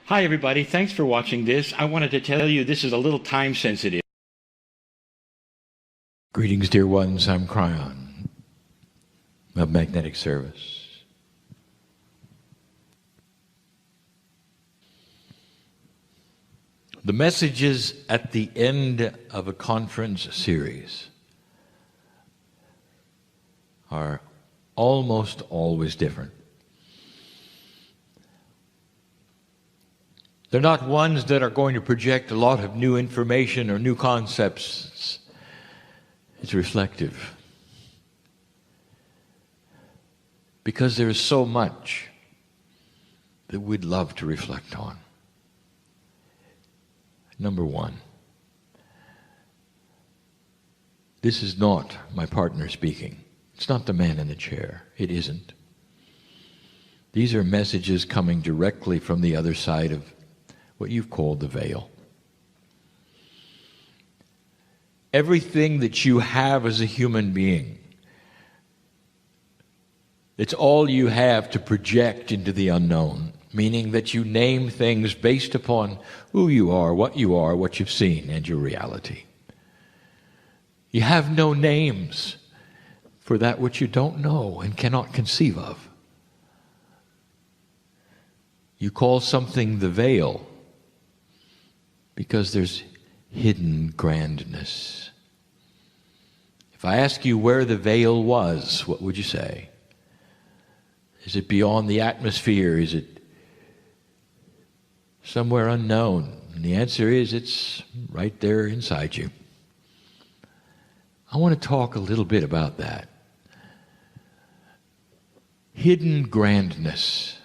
Hi everybody, thanks for watching this. I wanted to tell you this is a little time sensitive. Greetings, dear ones. I'm Kryon of Magnetic Service. The messages at the end of a conference series are almost always different. They're not ones that are going to project a lot of new information or new concepts. It's reflective. Because there is so much that we'd love to reflect on. Number one, this is not my partner speaking. It's not the man in the chair. It isn't. These are messages coming directly from the other side of what you've called the veil. Everything that you have as a human being, it's all you have to project into the unknown, meaning that you name things based upon who you are, what you've seen, and your reality. You have no names for that which you don't know and cannot conceive of. You call something the veil because there's hidden grandness. If I ask you where the veil was, what would you say? Is it beyond the atmosphere? Is it somewhere unknown? And the answer is it's right there inside you. I want to talk a little bit about that. Hidden grandness.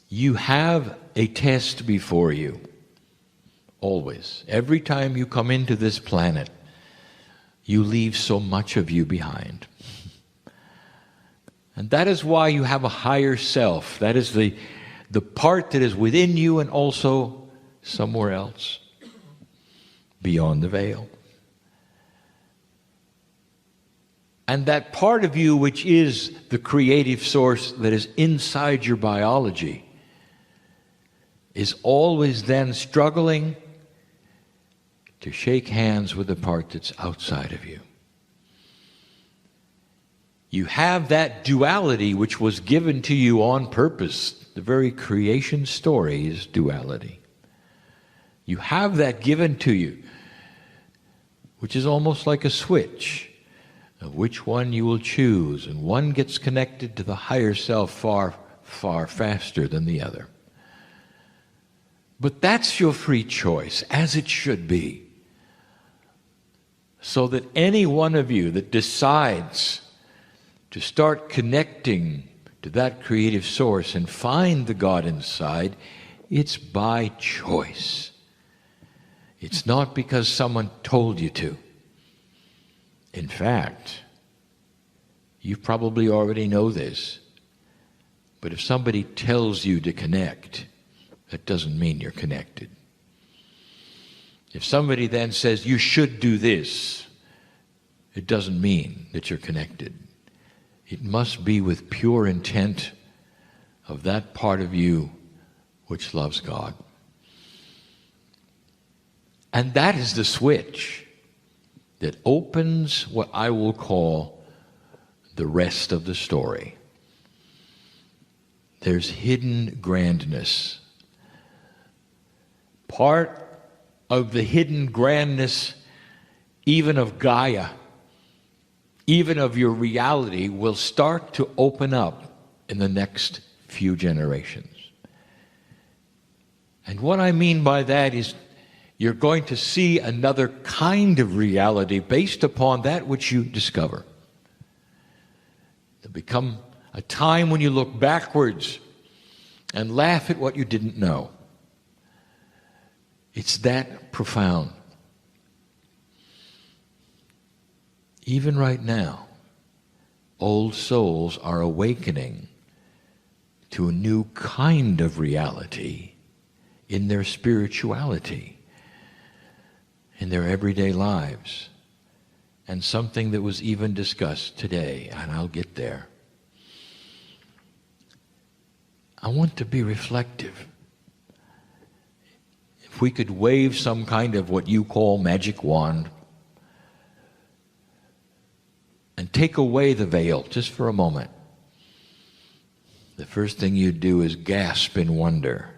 You have a test before you. Always. Every time you come into this planet, you leave so much of you behind. And that is why you have a higher self. That is the part that is within you and also somewhere else, beyond the veil. And that part of you which is the creative source that is inside your biology is always then struggling to shake hands with the part that's outside of you. You have that duality which was given to you on purpose. The very creation story is duality. You have that given to you, which is almost like a switch of which one you will choose, and one gets connected to the higher self far, far faster than the other. But that's your free choice, as it should be. So that any one of you that decides to start connecting to that creative source and find the God inside, it's by choice. It's not because someone told you to. In fact, you probably already know this, but if somebody tells you to connect, that doesn't mean you're connected. If somebody then says you should do this, it doesn't mean that you're connected. It must be with pure intent of that part of you which loves God. And that is the switch that opens what I will call the rest of the story. There's hidden grandness. Part of the hidden grandness, even of Gaia, even of your reality, will start to open up in the next few generations. And what I mean by that is you're going to see another kind of reality based upon that which you discover. It'll become a time when you look backwards and laugh at what you didn't know. It's that profound. Even right now, old souls are awakening to a new kind of reality in their spirituality, in their everyday lives, and something that was even discussed today, and I'll get there. I want to be reflective. If we could wave some kind of what you call magic wand and take away the veil just for a moment, the first thing you'd do is gasp in wonder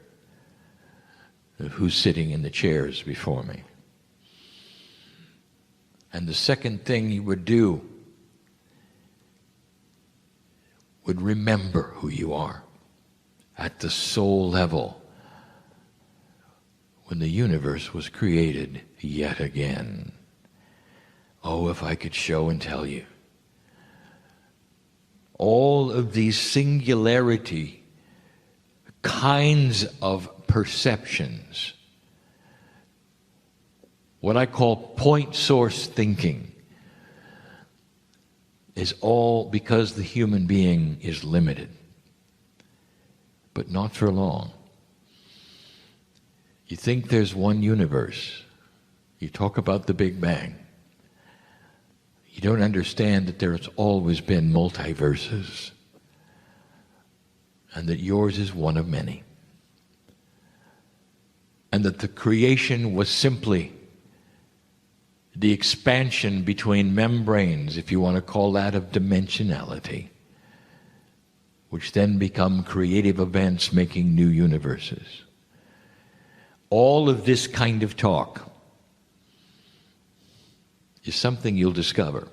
of who's sitting in the chairs before me. And the second thing you would do would remember who you are at the soul level when the universe was created yet again. Oh, if I could show and tell you. All of these singularity kinds of perceptions, what I call point source thinking, is all because the human being is limited, but not for long. You think there's one universe. You talk about the Big Bang. You don't understand that there's always been multiverses and that yours is one of many. And that the creation was simply the expansion between membranes, if you want to call that, of dimensionality, which then become creative events making new universes. All of this kind of talk is something you'll discover.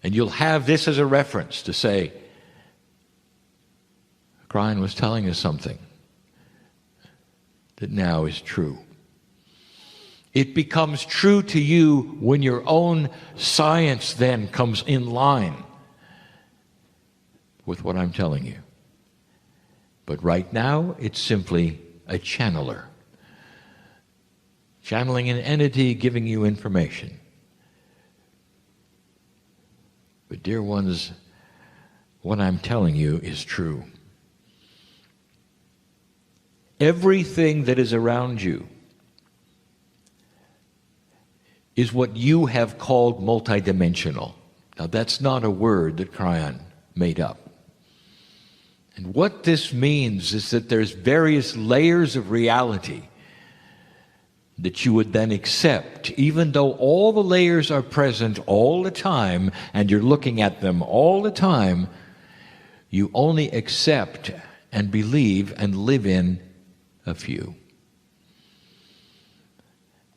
And you'll have this as a reference to say, Kryon was telling us something that now is true. It becomes true to you when your own science then comes in line with what I'm telling you. But right now, it's simply a channeler. Channeling an entity giving you information. But dear ones, what I'm telling you is true. Everything that is around you is what you have called multidimensional. Now that's not a word that Kryon made up. And what this means is that there's various layers of reality that you would then accept, even though all the layers are present all the time and you're looking at them all the time, you only accept and believe and live in a few.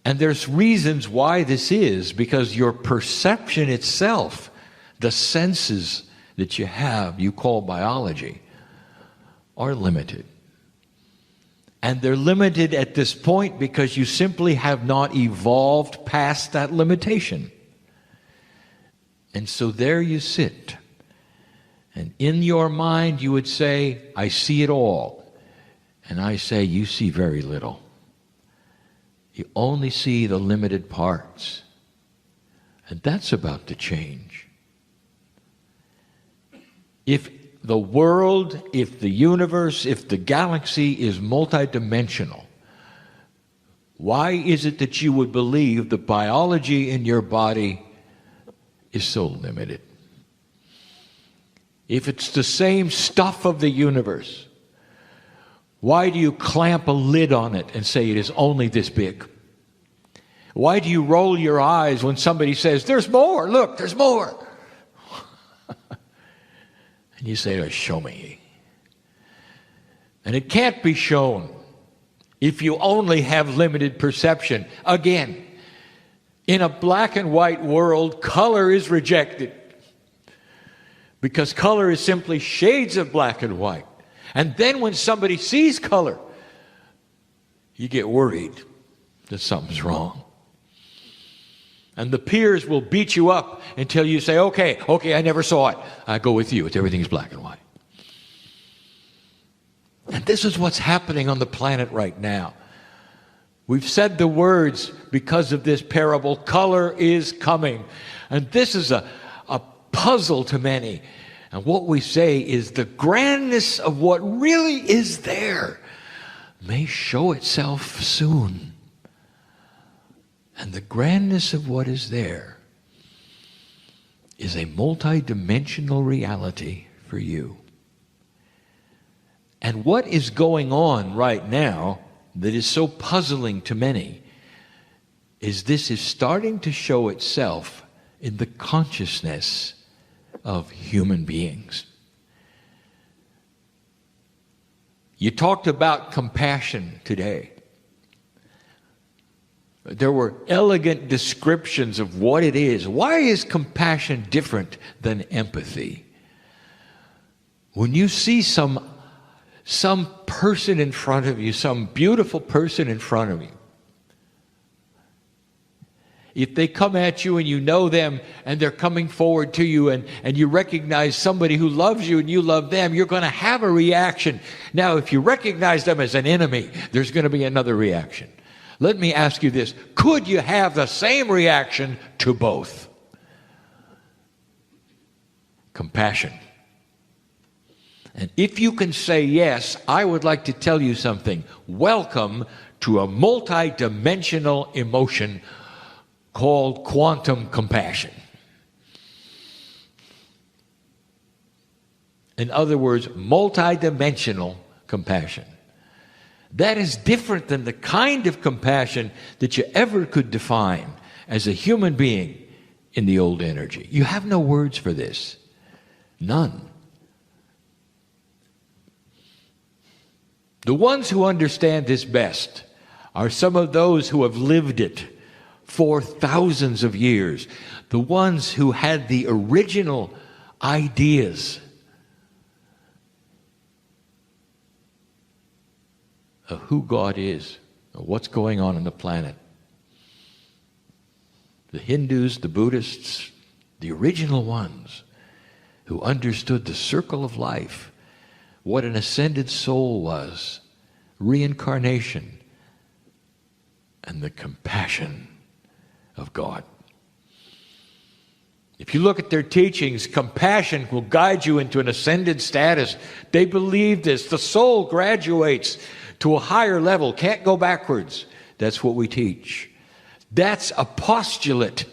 And there's reasons why this is, because your perception itself, the senses that you have, you call biology, are limited. And they're limited at this point because you simply have not evolved past that limitation. And so there you sit. And in your mind you would say, I see it all. And I say, you see very little. You only see the limited parts. And that's about to change. If the world, if the universe, if the galaxy is multidimensional, why is it that you would believe the biology in your body is so limited? If it's the same stuff of the universe, why do you clamp a lid on it and say it is only this big? Why do you roll your eyes when somebody says, there's more, look, there's more? And you say, oh, show me. And it can't be shown if you only have limited perception. Again, in a black and white world, color is rejected. Because color is simply shades of black and white. And then when somebody sees color, you get worried that something's wrong. And the peers will beat you up until you say, okay, I never saw it. I go with you. Everything's black and white. And this is what's happening on the planet right now. We've said the words because of this parable, color is coming. And this is a puzzle to many. And what we say is the grandness of what really is there may show itself soon. And the grandness of what is there is a multidimensional reality for you. And what is going on right now that is so puzzling to many is this is starting to show itself in the consciousness of human beings. You talked about compassion today. There were elegant descriptions of what it is. Why is compassion different than empathy? When you see some person in front of you, some beautiful person in front of you, if they come at you and you know them and they're coming forward to you and you recognize somebody who loves you and you love them, you're going to have a reaction. Now, if you recognize them as an enemy, there's going to be another reaction. Let me ask you this. Could you have the same reaction to both? Compassion. And if you can say yes, I would like to tell you something. Welcome to a multi-dimensional emotion called quantum compassion. In other words, multi-dimensional compassion. That is different than the kind of compassion that you ever could define as a human being in the old energy. You have no words for this. None. The ones who understand this best are some of those who have lived it for thousands of years. The ones who had the original ideas of who God is, of what's going on the planet. The Hindus, the Buddhists, the original ones who understood the circle of life, what an ascended soul was, reincarnation, and the compassion of God. If you look at their teachings, compassion will guide you into an ascended status. They believe this. The soul graduates to a higher level, can't go backwards. That's what we teach. That's a postulate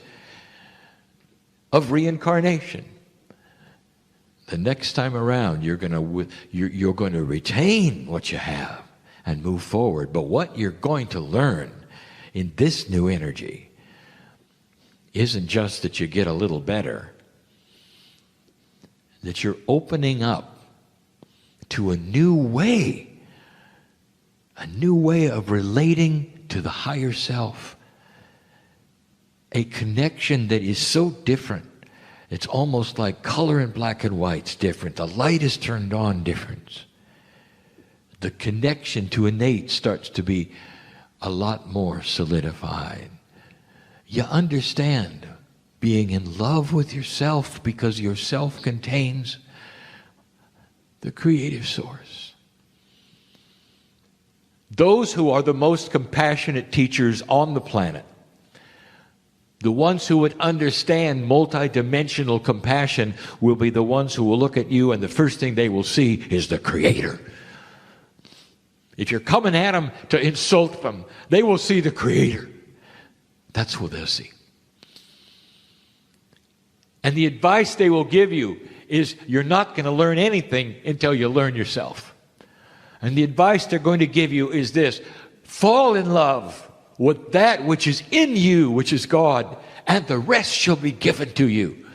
of reincarnation. The next time around, you're going to retain what you have and move forward. But what you're going to learn in this new energy isn't just that you get a little better, that you're opening up to a new way of relating to the higher self, a connection that is so different. It's almost like color in black and white's different. The light is turned on different. The connection to innate starts to be a lot more solidified. You understand being in love with yourself because yourself contains the creative source. Those who are the most compassionate teachers on the planet, the ones who would understand multidimensional compassion, will be the ones who will look at you and the first thing they will see is the Creator. If you're coming at them to insult them, they will see the Creator. That's what they'll see. And the advice they will give you is you're not going to learn anything until you learn yourself. And the advice they're going to give you is this: fall in love with that which is in you, which is God, and the rest shall be given to you.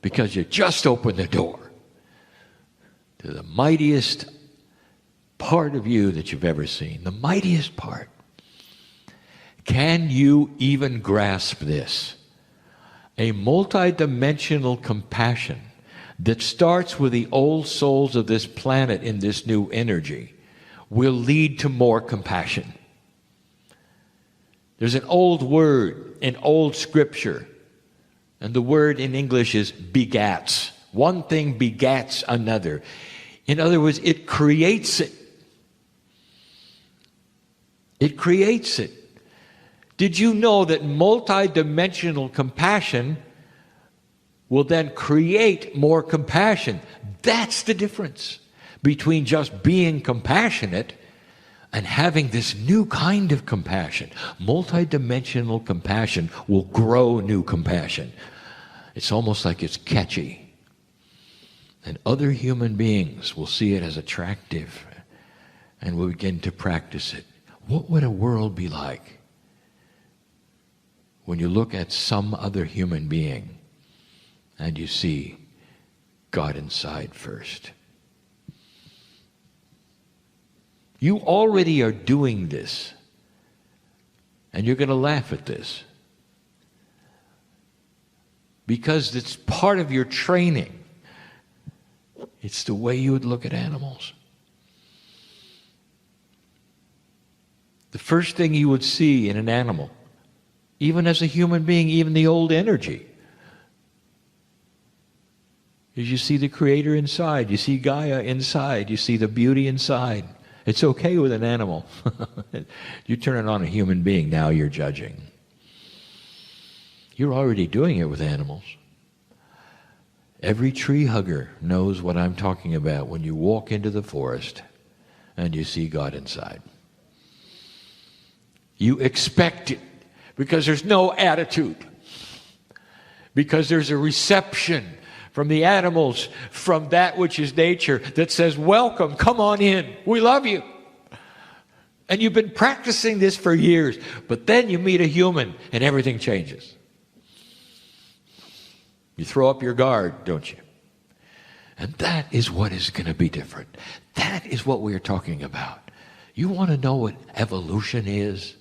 Because you just opened the door to the mightiest part of you that you've ever seen. The mightiest part. Can you even grasp this? A multidimensional compassion that starts with the old souls of this planet in this new energy will lead to more compassion. There's an old word in old scripture, and the word in English is begats. One thing begats another. In other words, it creates it. It creates it. Did you know that multidimensional compassion will then create more compassion? That's the difference between just being compassionate and having this new kind of compassion. Multidimensional compassion will grow new compassion. It's almost like it's catchy. And other human beings will see it as attractive and will begin to practice it. What would a world be like when you look at some other human being and you see God inside first? You already are doing this, and you're going to laugh at this because it's part of your training. It's the way you would look at animals. The first thing you would see in an animal, even as a human being, even the old energy, is you see the Creator inside. You see Gaia inside. You see the beauty inside. It's okay with an animal. You turn it on a human being, now you're judging. You're already doing it with animals. Every tree hugger knows what I'm talking about when you walk into the forest and you see God inside. You expect it because there's no attitude, because there's a reception from the animals, from that which is nature, that says, welcome, come on in, we love you. And you've been practicing this for years, but then you meet a human and everything changes. You throw up your guard, don't you? And that is what is going to be different. That is what we are talking about. You want to know what evolution is?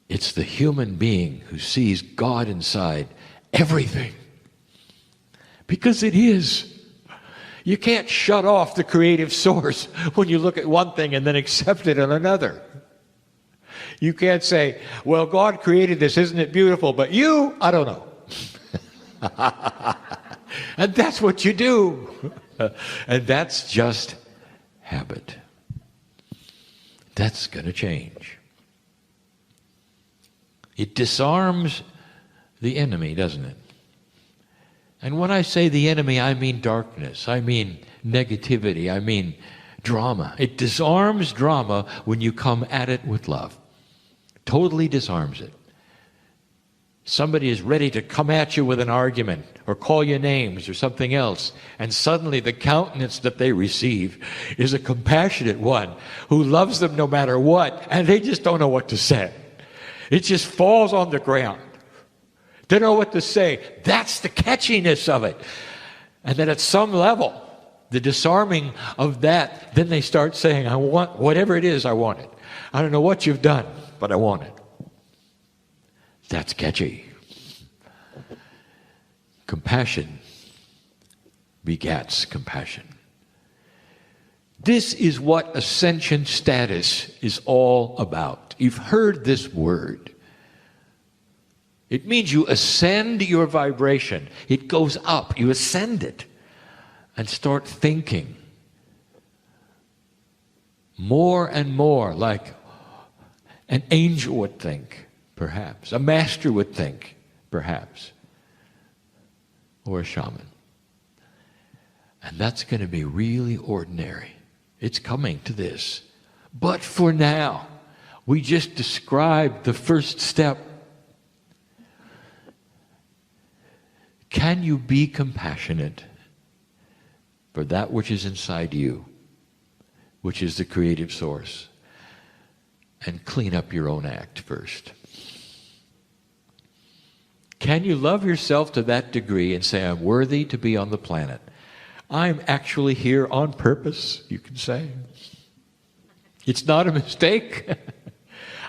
It's the human being who sees God inside everything. Because it is. You can't shut off the creative source when you look at one thing and then accept it in another. You can't say, well, God created this, isn't it beautiful? But you, I don't know. And that's what you do. And that's just habit. That's going to change. It disarms the enemy, doesn't it? And when I say the enemy, I mean darkness. I mean negativity. I mean drama. It disarms drama when you come at it with love. Totally disarms it. Somebody is ready to come at you with an argument or call you names or something else, and suddenly the countenance that they receive is a compassionate one who loves them no matter what, and they just don't know what to say. It just falls on the ground. They don't know what to say. That's the catchiness of it. And then at some level, the disarming of that, then they start saying, I want whatever it is, I want it. I don't know what you've done, but I want it. That's catchy. Compassion begats compassion. This is what ascension status is all about. You've heard this word. It means you ascend your vibration. It goes up. You ascend it and start thinking more and more like an angel would think, perhaps. A master would think, perhaps. Or a shaman. And that's going to be really ordinary. It's coming to this. But for now, we just described the first step. Can you be compassionate for that which is inside you, which is the creative source, and clean up your own act first? Can you love yourself to that degree and say, I'm worthy to be on the planet? I'm actually here on purpose, you can say. It's not a mistake.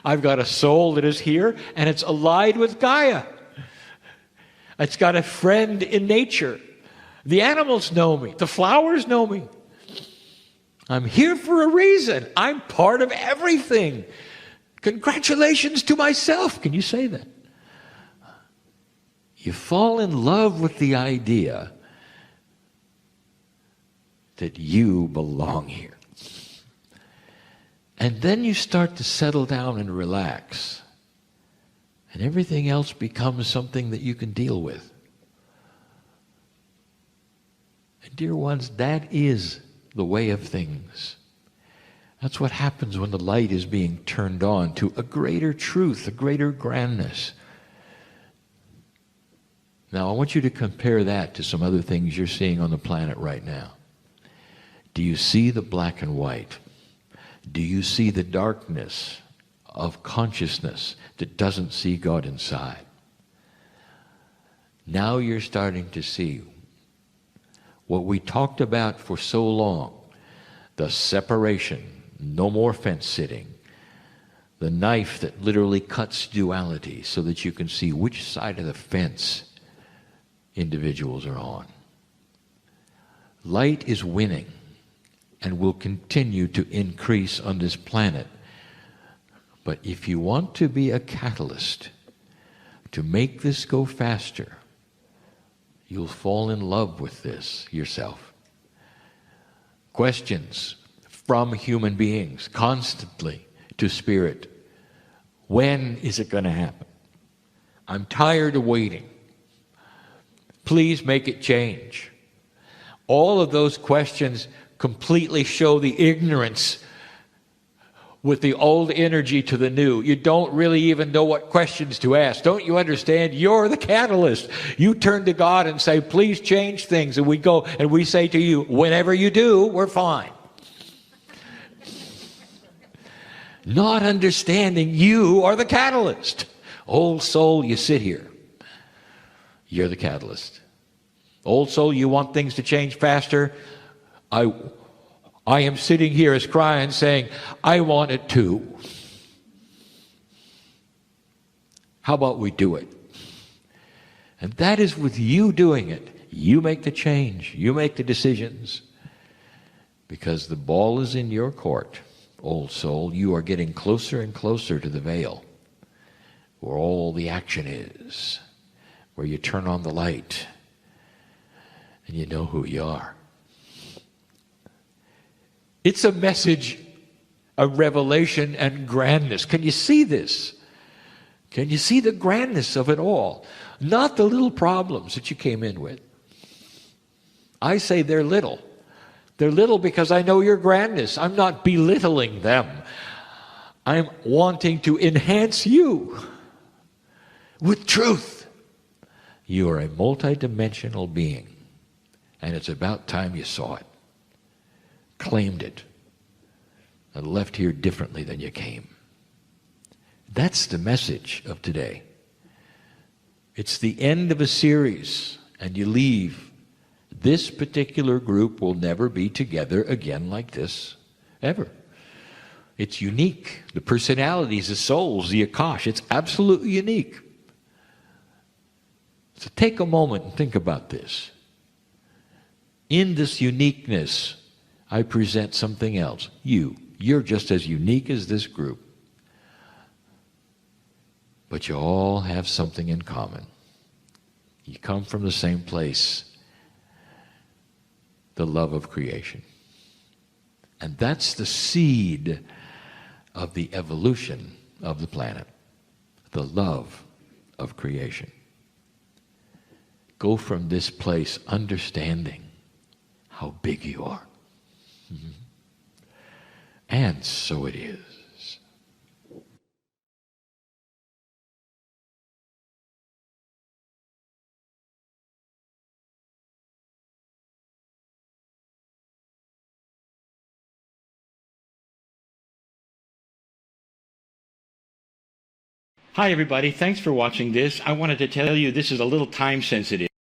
I've got a soul that is here, and it's allied with Gaia. It's got a friend in nature. The animals know me. The flowers know me. I'm here for a reason. I'm part of everything. Congratulations to myself. Can you say that? You fall in love with the idea that you belong here. And then you start to settle down and relax. And everything else becomes something that you can deal with. And dear ones, that is the way of things. That's what happens when the light is being turned on to a greater truth, a greater grandness. Now, I want you to compare that to some other things you're seeing on the planet right now. Do you see the black and white? Do you see the darkness of consciousness that doesn't see God inside? Now you're starting to see what we talked about for so long, the separation, no more fence sitting, the knife that literally cuts duality so that you can see which side of the fence individuals are on. Light is winning and will continue to increase on this planet. But if you want to be a catalyst to make this go faster, you'll fall in love with this yourself. Questions from human beings constantly to Spirit. When is it going to happen? I'm tired of waiting. Please make it change. All of those questions completely show the ignorance with the old energy to the new. You don't really even know what questions to ask. Don't you understand? You're the catalyst. You turn to God and say, please change things. And we go and we say to you, whenever you do, we're fine. Not understanding you are the catalyst. Old soul, you sit here. You're the catalyst. Old soul, you want things to change faster. I am sitting here as Kryon saying, I want it too. How about we do it? And that is with you doing it. You make the change. You make the decisions. Because the ball is in your court, old soul. You are getting closer and closer to the veil, where all the action is, where you turn on the light, and you know who you are. It's a message of revelation and grandness. Can you see this? Can you see the grandness of it all? Not the little problems that you came in with. I say they're little. They're little because I know your grandness. I'm not belittling them. I'm wanting to enhance you with truth. You are a multidimensional being. And it's about time you saw it, claimed it, and left here differently than you came. That's the message of today. It's the end of a series, and you leave. This particular group will never be together again like this, ever. It's unique. The personalities, the souls, the Akash, it's absolutely unique. So take a moment and think about this. In this uniqueness, I present something else. You're just as unique as this group. But you all have something in common. You come from the same place, the love of creation. And that's the seed of the evolution of the planet, the love of creation. Go from this place understanding how big you are. Mm-hmm. And so it is. Hi, everybody. Thanks for watching this. I wanted to tell you this is a little time sensitive.